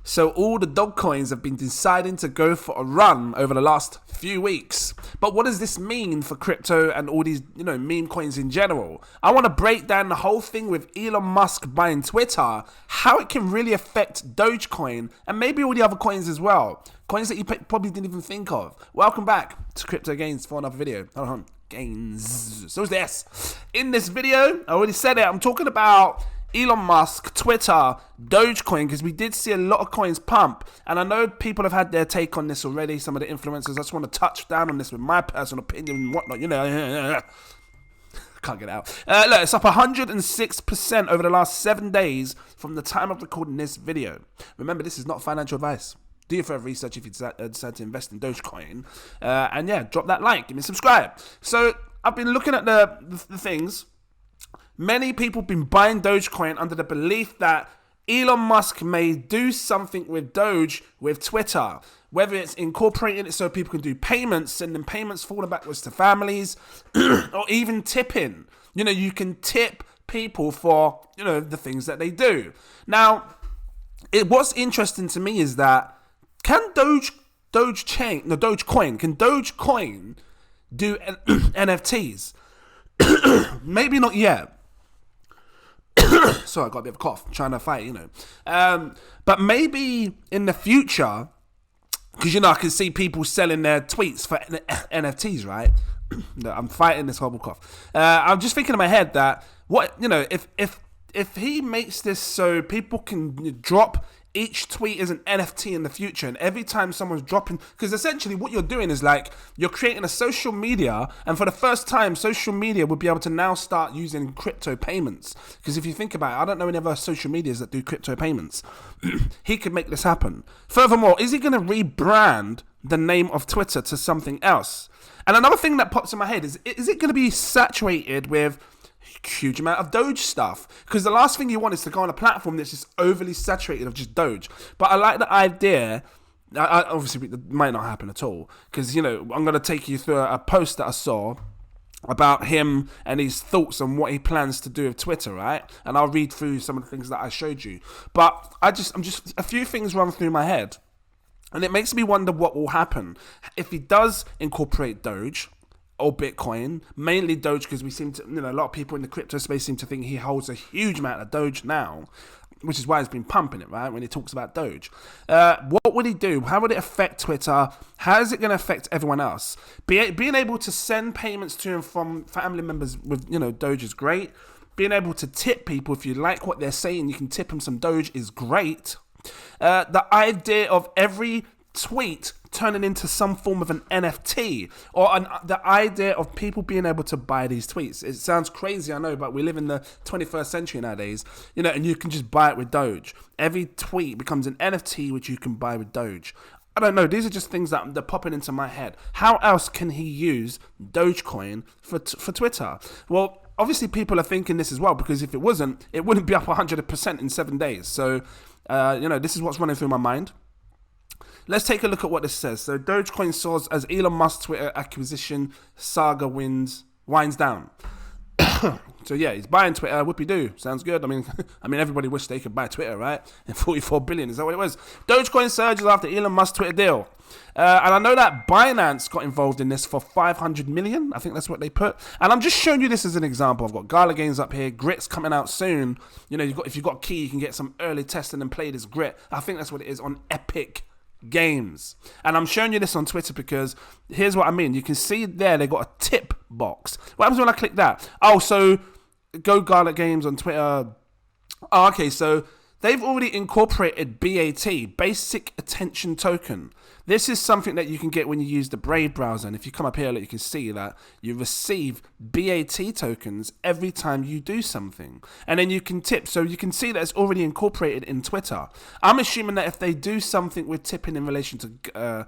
So all the Dogecoins have been deciding to go for a run over the last few weeks. But what does this mean for crypto and all these, meme coins in general? I want to break down the whole thing with Elon Musk buying Twitter, how it can really affect Dogecoin, and maybe all the other coins as well. Coins that you probably didn't even think of. Welcome back to Crypto Gains for another video. Hold on. Gains. So this. In this video, I already said it, I'm talking about Elon Musk, Twitter, Dogecoin, because we did see a lot of coins pump, and I know people have had their take on this already, some of the influencers. I just want to touch down on this with my personal opinion and whatnot, can't get it out. Look, it's up 106% over the last 7 days from the time of recording this video. Remember, this is not financial advice. Do your further research if you decide to invest in Dogecoin. And yeah, drop that like, give me a subscribe. So I've been looking at the things. Many people have been buying Dogecoin under the belief that Elon Musk may do something with Doge with Twitter, whether it's incorporating it so people can do payments, sending payments forward backwards to families, or even tipping. You can tip people for, the things that they do. Now, what's interesting to me is that can Dogecoin do NFTs? Maybe not yet. Sorry, I got a bit of a cough, trying to fight, But maybe in the future, because, I can see people selling their tweets for NFTs, right? I'm fighting this horrible cough. I'm just thinking in my head that, if he makes this so people can drop each tweet as an NFT in the future, and every time someone's dropping, because essentially what you're doing is like you're creating a social media, and for the first time social media would be able to now start using crypto payments. Because if you think about it, I don't know any other social medias that do crypto payments. He could make this happen. Furthermore, is he going to rebrand the name of Twitter to something else? And another thing that pops in my head is it going to be saturated with huge amount of Doge stuff? Because the last thing you want is to go on a platform that's just overly saturated of just Doge. But I like the idea. Obviously, it might not happen at all, because I'm going to take you through a post that I saw about him and his thoughts on what he plans to do with Twitter, right? And I'll read through some of the things that I showed you. But I'm just a few things run through my head, and it makes me wonder what will happen if he does incorporate Doge or Bitcoin, mainly Doge, because we seem to, a lot of people in the crypto space seem to think he holds a huge amount of Doge now, which is why he's been pumping it, right, when he talks about Doge. What would he do? How would it affect Twitter? How is it going to affect everyone else? Being able to send payments to and from family members with, Doge is great. Being able to tip people, if you like what they're saying, you can tip them some Doge is great. The idea of every tweet turning into some form of an NFT, or the idea of people being able to buy these tweets. It sounds crazy, I know, but we live in the 21st century nowadays, and you can just buy it with Doge. Every tweet becomes an NFT which you can buy with Doge. I don't know, these are just things that are popping into my head. How else can he use Dogecoin for Twitter? Well, obviously people are thinking this as well, because if it wasn't, it wouldn't be up 100% in 7 days. So, this is what's running through my mind. Let's take a look at what this says. So Dogecoin soars as Elon Musk Twitter acquisition saga winds down. So yeah, he's buying Twitter. Whoopie-doo. Sounds good. I mean, everybody wished they could buy Twitter, right? And 44 billion, is that what it was? Dogecoin surges after Elon Musk Twitter deal. And I know that Binance got involved in this for 500 million. I think that's what they put. And I'm just showing you this as an example. I've got Gala Games up here. Grit's coming out soon. If you've got a key, you can get some early testing and play this Grit. I think that's what it is on Epic Games. And I'm showing you this on Twitter because here's what I mean. You can see there they got a tip box. What happens when I click that? Oh, so go Gala Games on Twitter. Oh, okay, so they've already incorporated BAT, Basic Attention Token. This is something that you can get when you use the Brave browser. And if you come up here, you can see that you receive BAT tokens every time you do something. And then you can tip. So you can see that it's already incorporated in Twitter. I'm assuming that if they do something with tipping in relation to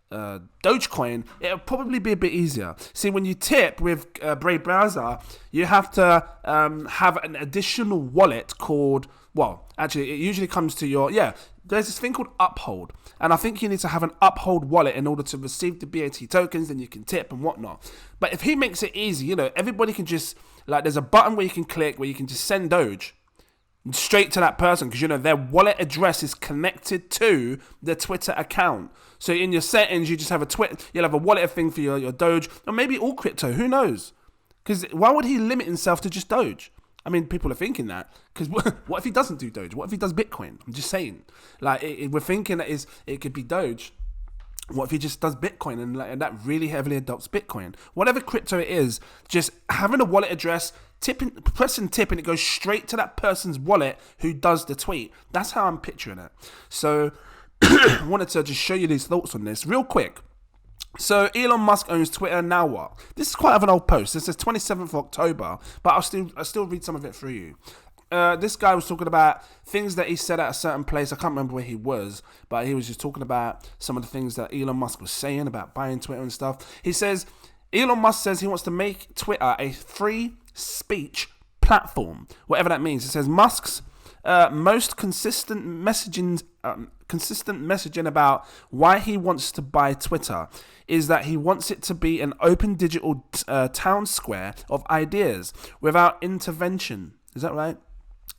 Dogecoin, it'll probably be a bit easier. See, when you tip with Brave browser, you have to have an additional wallet called, well, actually, it usually comes to your, there's this thing called Uphold. And I think you need to have an Uphold wallet in order to receive the BAT tokens, then you can tip and whatnot. But if he makes it easy, everybody can just, there's a button where you can click, where you can just send Doge. straight to that person, because their wallet address is connected to the Twitter account. So in your settings, you just have you'll have a wallet thing for your Doge, or maybe all crypto. Who knows? Because why would he limit himself to just Doge? I mean, people are thinking that, because what if he doesn't do Doge? What if he does Bitcoin? I'm just saying. Like, we're thinking that it could be Doge. What if he just does Bitcoin and that really heavily adopts Bitcoin? Whatever crypto it is, just having a wallet address, pressing tip, and it goes straight to that person's wallet who does the tweet. That's how I'm picturing it. So I wanted to just show you these thoughts on this real quick. So Elon Musk owns Twitter, now what? This is quite of an old post. This is 27th of October, but I'll still read some of it through you. This guy was talking about things that he said at a certain place. I can't remember where he was, but he was just talking about some of the things that Elon Musk was saying about buying Twitter and stuff. He says, Elon Musk says he wants to make Twitter a free speech platform, whatever that means. It says Musk's most consistent messaging about why he wants to buy Twitter is that he wants it to be an open digital town square of ideas without intervention. Is that right?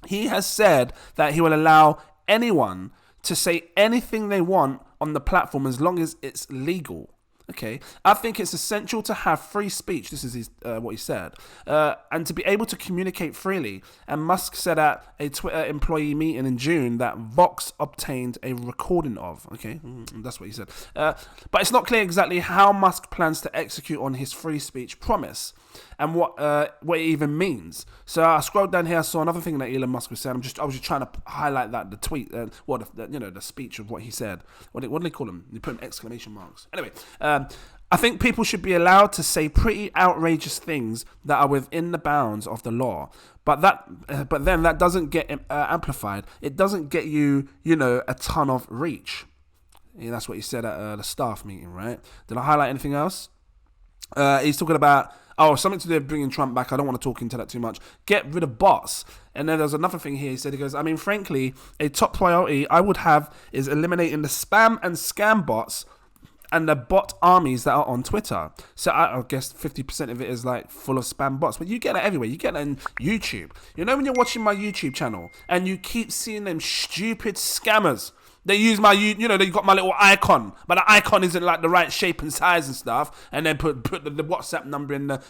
He has said that he will allow anyone to say anything they want on the platform as long as it's legal. Okay, I think it's essential to have free speech. This is what he said, and to be able to communicate freely. And Musk said at a Twitter employee meeting in June that Vox obtained a recording of. Okay, that's what he said. But it's not clear exactly how Musk plans to execute on his free speech promise and what it even means. So I scrolled down here, I saw another thing that Elon Musk was saying. I was just trying to highlight that the tweet, the speech of what he said. What do they call them? They put in exclamation marks. Anyway, I think people should be allowed to say pretty outrageous things that are within the bounds of the law. But then that doesn't get amplified. It doesn't get you, a ton of reach. Yeah, that's what he said at the staff meeting, right? Did I highlight anything else? He's talking about something to do with bringing Trump back. I don't want to talk into that too much. Get rid of bots. And then there's another thing here. He said, I mean, frankly, a top priority I would have is eliminating the spam and scam bots and the bot armies that are on Twitter. So I guess 50% of it is like full of spam bots. But you get it everywhere. You get it on YouTube. When you're watching my YouTube channel and you keep seeing them stupid scammers. They use they got my little icon, but the icon isn't like the right shape and size and stuff, and then put the WhatsApp number in the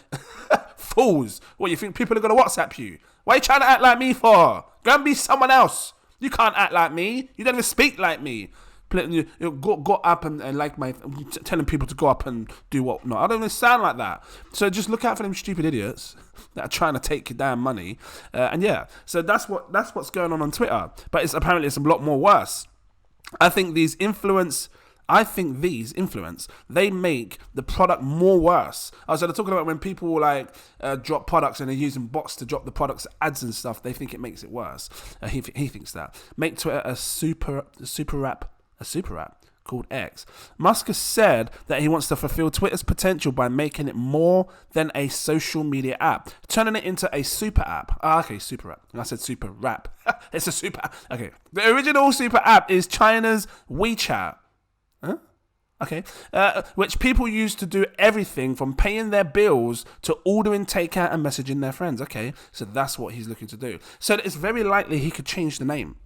fools. What, you think people are going to WhatsApp you? Why are you trying to act like me for? Go and be someone else. You can't act like me. You don't even speak like me. You go up and like telling people to go up and do what not. I don't even sound like that. So just look out for them stupid idiots that are trying to take your damn money. So that's what's going on Twitter. But apparently it's a lot more worse. I think these influence, they make the product more worse. So they're talking about when people drop products and they're using bots to drop the products, ads and stuff, they think it makes it worse. He thinks that. Make Twitter a super app called X. Musk has said that he wants to fulfill Twitter's potential by making it more than a social media app, turning it into a super app. Super app. I said super rap. It's a super app. Okay. The original super app is China's WeChat. Huh? Okay. Which people use to do everything from paying their bills to ordering takeout and messaging their friends. Okay. So that's what he's looking to do. So it's very likely he could change the name.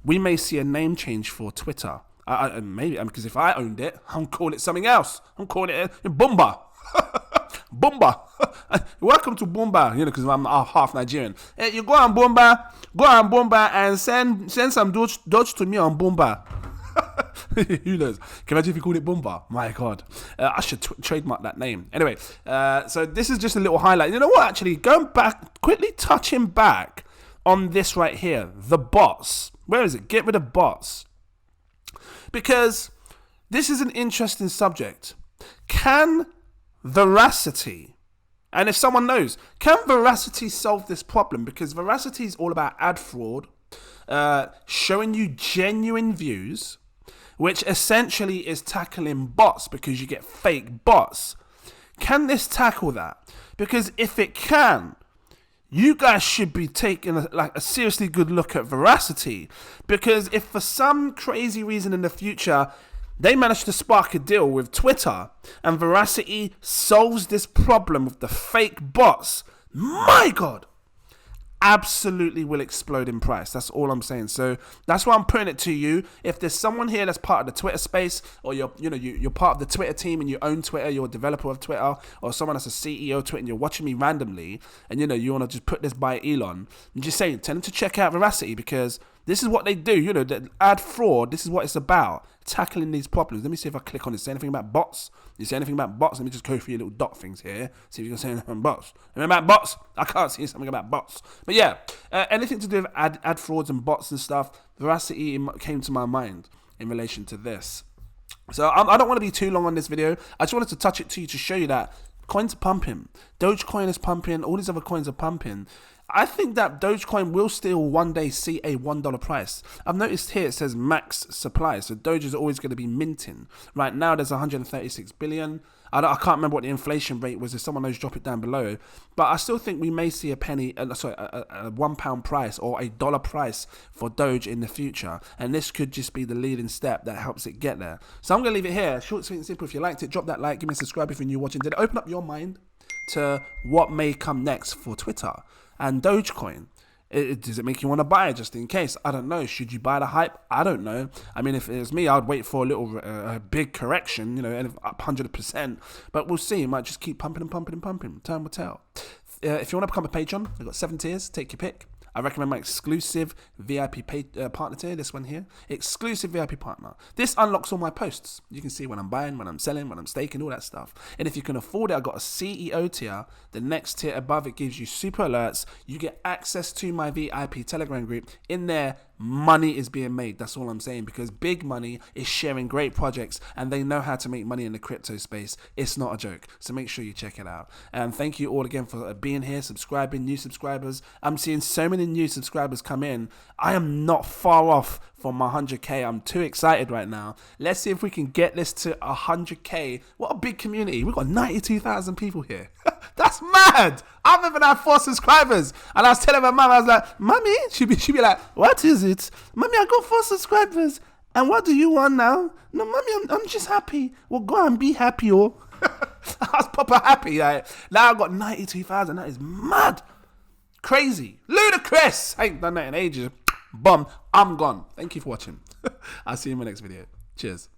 We may see a name change for Twitter. Maybe, because if I owned it, I'm calling it something else. I'm calling it Boomba. Boomba. Welcome to Boomba, because I'm half Nigerian. Hey, you go on Boomba and send some Doge to me on Boomba. Who knows? Can I imagine if you called it Boomba? My God. I should trademark that name. Anyway, so this is just a little highlight. You know what, actually, going back, quickly touching back on this right here, the bots. Where is it? Get rid of bots. Because this is an interesting subject. Can Veracity, and if someone knows, can Veracity solve this problem? Because Veracity is all about ad fraud, showing you genuine views, which essentially is tackling bots because you get fake bots. Can this tackle that? Because if it can, you guys should be taking a seriously good look at Veracity, because if for some crazy reason in the future they manage to spark a deal with Twitter and Veracity solves this problem with the fake bots, my God, absolutely will explode in price. That's all I'm saying. So that's why I'm putting it to you. If there's someone here that's part of the Twitter space, or you're part of the Twitter team and you own Twitter, you're a developer of Twitter, or someone that's a CEO of Twitter and you're watching me randomly, and you want to just put this by Elon, I'm just saying, tell them to check out Veracity, because this is what they do. The ad fraud, this is what it's about. Tackling these problems. Let me see if I click on it. Say anything about bots? You say anything about bots? Let me just go through your little dot things here. See if you can say anything about bots. Anything about bots? I can't see something about bots. But yeah, anything to do with ad frauds and bots and stuff, Veracity came to my mind in relation to this. So I don't want to be too long on this video. I just wanted to touch it to you to show you that coins are pumping. Dogecoin is pumping. All these other coins are pumping. I think that Dogecoin will still one day see a $1 price. I've noticed here it says max supply, so Doge is always going to be minting. Right now there's 136 billion. I can't remember what the inflation rate was. If someone knows, drop it down below. But I still think we may see a £1 price or a dollar price for Doge in the future. And this could just be the leading step that helps it get there. So I'm going to leave it here. Short, sweet and simple. If you liked it, drop that like. Give me a subscribe if you're new watching. Did it open up your mind to what may come next for Twitter and Dogecoin? Does it make you want to buy it just in case? I don't know. Should you buy the hype? I don't know. I mean, if it was me, I'd wait for a little big correction, and up 100%. But we'll see. It might just keep pumping and pumping and pumping. Time will tell. If you want to become a patron, I've got 7 tiers. Take your pick. I recommend my exclusive VIP partner tier, this one here. Exclusive VIP partner. This unlocks all my posts. You can see when I'm buying, when I'm selling, when I'm staking, all that stuff. And if you can afford it, I've got a CEO tier. The next tier above it gives you super alerts. You get access to my VIP Telegram group. In there, money is being made. That's all I'm saying, because big money is sharing great projects and they know how to make money in the crypto space. It's not a joke. So make sure you check it out. And thank you all again for being here, subscribing, new subscribers. I'm seeing so many new subscribers come in. I am not far off from my 100k. I'm too excited right now. Let's see if we can get this to 100k. What a big community. We've got 92,000 people here. That's mad. I've never had 4 subscribers. And I was telling my mum, I was like, Mummy, she'd be like, what is it? Mummy, I got 4 subscribers. And what do you want now? No, Mummy, I'm just happy. Well, go and be happy, oh. I was proper happy. Like, now I've got 92,000. That is mad. Crazy. Ludicrous. I ain't done that in ages. Bomb. I'm gone. Thank you for watching. I'll see you in my next video. Cheers.